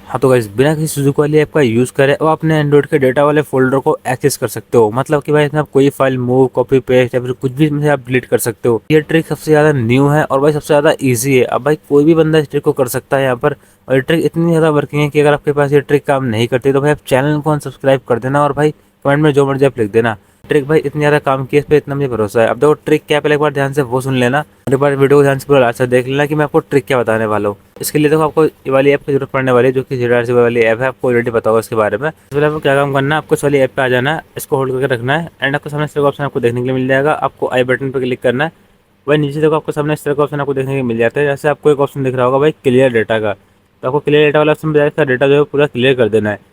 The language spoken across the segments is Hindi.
हाँ तो गाइस बिना किसी सुजुकी वाली ऐप का यूज़ करें और अपने एंड्रॉइड के डेटा वाले फोल्डर को एक्सेस कर सकते हो। मतलब कि भाई इसमें आप कोई फाइल मूव कॉपी पेस्ट या फिर कुछ भी इसमें से आप डिलीट कर सकते हो। ये ट्रिक सबसे ज़्यादा न्यू है और भाई सबसे ज़्यादा इजी है। अब भाई कोई भी बंदा इस ट्रिक को कर सकता है यहाँ पर। और ये ट्रिक इतनी ज़्यादा वर्किंग है कि अगर आपके पास ये ट्रिक काम नहीं करती तो भाई आप चैनल को अनसब्सक्राइब कर देना और भाई कमेंट में जो मर्जी आप लिख देना। ट्रिक भाई इतनी ज़्यादा काम की है, इस पर इतना मुझे भरोसा है। अब देखो ट्रिक क्या है, पहले एक बार ध्यान से वो सुन लेना और एक बार वीडियो को ध्यान से पूरा लास्ट तक देख लेना कि मैं आपको ट्रिक क्या बताने वाला हूँ। इसके लिए देखो आपको ये वाली ऐप की जरूरत पड़ने वाली है जो कि ZRC वाली ऐप है। आपको ऑलरेडी पता होगा इसके बारे में। इसके आपको क्या काम करना है, आपको इस वाली ऐप पे आ जाना है, इसको होल्ड करके रखना है एंड आपको सामने इस तरह का ऑप्शन आपको देखने के लिए मिल जाएगा। आपको आई बटन पर क्लिक करना है। वही नीचे देखो आपको सामने इस तरह का ऑप्शन आपको देखने को मिल जाता है। जैसे आपको एक ऑप्शन दिख रहा होगा भाई क्लियर डेटा का, तो आपको क्लियर डेटा वाला ऑप्शन पर जाकर डेटा जो है पूरा क्लियर कर देना है।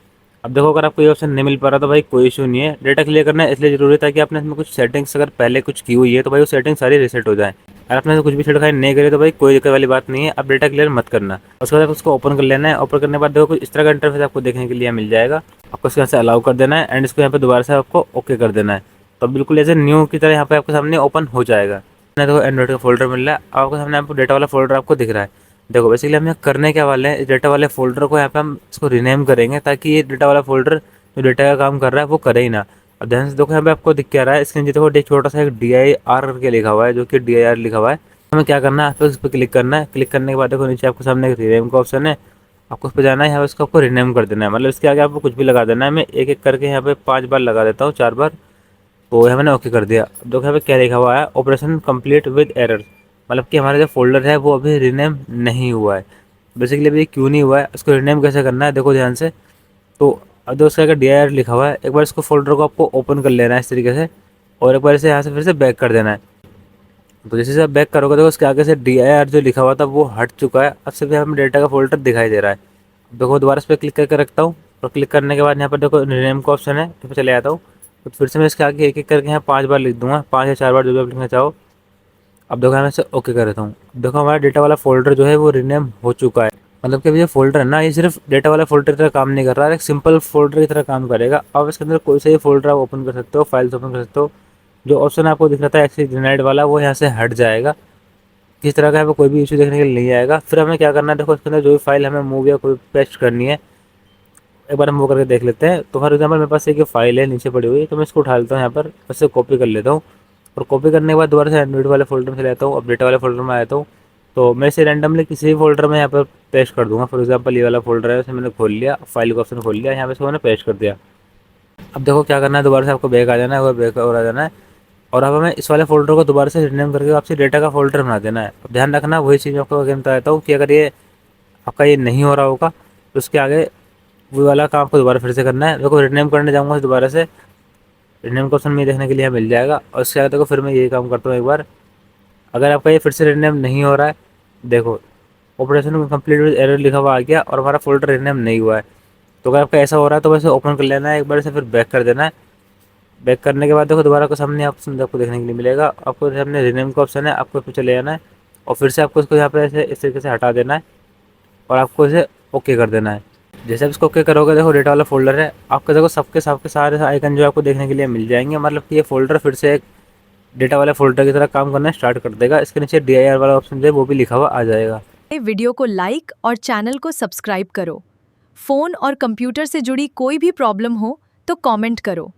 अब देखो अगर आपको ये ऑप्शन नहीं मिल पा रहा तो भाई कोई इशू नहीं है। डेटा क्लियर करना है इसलिए जरूरी था कि आपने इसमें कुछ सेटिंग्स अगर पहले कुछ की हुई है तो भाई वो सेटिंग सारी रीसेट हो जाए। अगर आपने कुछ भी छेड़खानी नहीं करी तो भाई कोई दिक्कत वाली बात नहीं है। आप डेटा क्लियर मत करना। उसके बाद उसको ओपन कर लेना है। ओपन करने के बाद देखो कुछ इस तरह का इंटरफेस आपको देखने के लिए मिल जाएगा। आपको इसके यहाँ से अलाउ कर देना है एंड इसको यहाँ पे दोबारा से आपको ओके कर देना है। तो बिल्कुल ऐसे न्यू की तरह यहाँ पे आपके सामने ओपन हो जाएगा। देखो एंड्रॉइड का फोल्डर मिल रहा है आपको सामने, आपको डेटा वाला फोल्डर आपको दिख रहा है। देखो बेसिकली हम यहाँ करने क्या वाले हैं, इस डेटा वाले फोल्डर को यहाँ पे हम इसको रीनेम करेंगे ताकि ये डेटा वाला फोल्डर जो डेटा का काम कर रहा है वो करे ही ना। अब ध्यान से देखो यहाँ पे आपको दिख क्या रहा है, इसके नीचे देखो एक छोटा सा एक DIR करके लिखा हुआ है जो कि DIR लिखा हुआ है। हमें क्या करना है, आपको इस पर क्लिक करना है। क्लिक करने के बाद देखो नीचे आपको सामने एक रीनेम का ऑप्शन है, आपको उस पर जाना है। यहाँ पे इसको आपको रीनेम कर देना है, मतलब इसके आगे आपको कुछ भी लगा देना है। मैं एक एक करके यहाँ पे 5 बार लगा देता हूँ, 4 बार। तो यहाँ मैंने ओके कर दिया। अब देखो यहाँ पे क्या लिखा हुआ है, ऑपरेशन कंप्लीट विद एरर, मतलब कि हमारा जो फोल्डर है वो अभी रीनेम नहीं हुआ है। बेसिकली अभी क्यों नहीं हुआ है, उसको रीनेम कैसे करना है देखो ध्यान से। तो अब जो उसका अगर DIR लिखा हुआ है, एक बार इसको फोल्डर को आपको ओपन कर लेना है इस तरीके से और एक बार इसे यहाँ से फिर से बैक कर देना है। तो जैसे आप बैक करोगे तो उसके आगे से DIR जो लिखा हुआ था वो हट चुका है। अब सिर्फ हमें डेटा का फोल्डर दिखाई दे रहा है। देखो दोबारा इस पर क्लिक करके रखता हूँ और क्लिक करने के बाद यहाँ पर देखो रीनेम का ऑप्शन है, तो चले आता हूँ। तो फिर से मैं इसके आगे एक एक करके यहाँ 5 बार लिख दूंगा, 5 या 4 बार जो भी आप लिखना चाहो। अब देखो मैं इसे ओके कर देता हूँ। देखो हमारा डेटा वाला फोल्डर जो है वो रीनेम हो चुका है। मतलब कि अभी जो फोल्डर है ना ये सिर्फ डेटा वाला फोल्डर की तरह काम नहीं कर रहा है, एक सिंपल फोल्डर की तरह काम करेगा। अब इसके अंदर कोई सा भी फोल्डर आप ओपन कर सकते हो, फाइल्स ओपन कर सकते हो। जो ऑप्शन आपको दिख रहा था एक्सेस डिनाइड वाला वो यहाँ से हट जाएगा। किस तरह का है वो कोई भी इशू देखने के लिए नहीं आएगा। फिर हमें क्या करना है, देखो इसके अंदर जो भी फाइल हमें मूव या कोई पेस्ट करनी है एक बार हम वो करके देख लेते हैं। तो फॉर एग्जाम्पल मेरे पास एक फाइल है नीचे पड़ी हुई, तो मैं इसको उठा लेता हूँ यहाँ पर, उससे कॉपी कर लेता हूँ और कॉपी करने के बाद दोबारा से एंड्रॉइड वाले फोल्डर में चले जाता हूँ। अब डेटा वाले फोल्डर में आता हूँ तो मैं इसे रैंडमली किसी भी फोल्डर में यहाँ पर पेस्ट कर दूंगा। फॉर एग्जाम्पल ये वाला फोल्डर है, उसे मैंने खोल लिया, फाइल का ऑप्शन खोल लिया, यहाँ पे इसको मैंने पेस्ट कर दिया। अब देखो क्या करना है, दोबारा से आपको बैक आ जाना है और बैक और आ जाना है और अब हमें इस वाले फोल्डर को दोबारा से रीनेम करके आपसे डेटा का फोल्डर बना देना है। अब ध्यान रखना वही चीज़ मैं आपको अगेन बता देता हूँ कि अगर ये आपका ये नहीं हो रहा होगा तो उसके आगे वो वाला काम आपको दोबारा फिर से करना है। देखो रीनेम करने जाऊँगा दोबारा से, रीनेम का ऑप्शन में देखने के लिए मिल जाएगा और उसके आगे देखो फिर मैं यही काम करता हूँ एक बार। अगर आपका ये फिर से रीनेम नहीं हो रहा है, देखो ऑपरेशन कंप्लीट विद एरर लिखा हुआ आ गया और हमारा फोल्डर रीनेम नहीं हुआ है। तो अगर आपका ऐसा हो रहा है तो वैसे ओपन कर लेना है एक बार से, फिर बैक कर देना है। बैक करने के बाद देखो दोबारा को सामने ऑप्शन आपको देखने के लिए मिलेगा, आपको सामने रीनेम का ऑप्शन है, आपको फिर चले जाना है और फिर से आपको इसको यहाँ पे ऐसे इस तरीके से हटा देना है और आपको इसे ओके कर देना है। जैसे आप इसको ओके करोगे देखो डेटा वाला फोल्डर है आपका, देखो सबके सबके सारे आइकन जो आपको देखने के लिए मिल जाएंगे। मतलब कि ये फोल्डर फिर से एक डेटा वाले फोल्डर की तरह काम करना स्टार्ट कर देगा। इसके नीचे DIR वाला ऑप्शन जो है वो भी लिखा हुआ आ जाएगा। वीडियो को लाइक और चैनल को सब्सक्राइब करो। फोन और कंप्यूटर से जुड़ी कोई भी प्रॉब्लम हो तो कमेंट करो।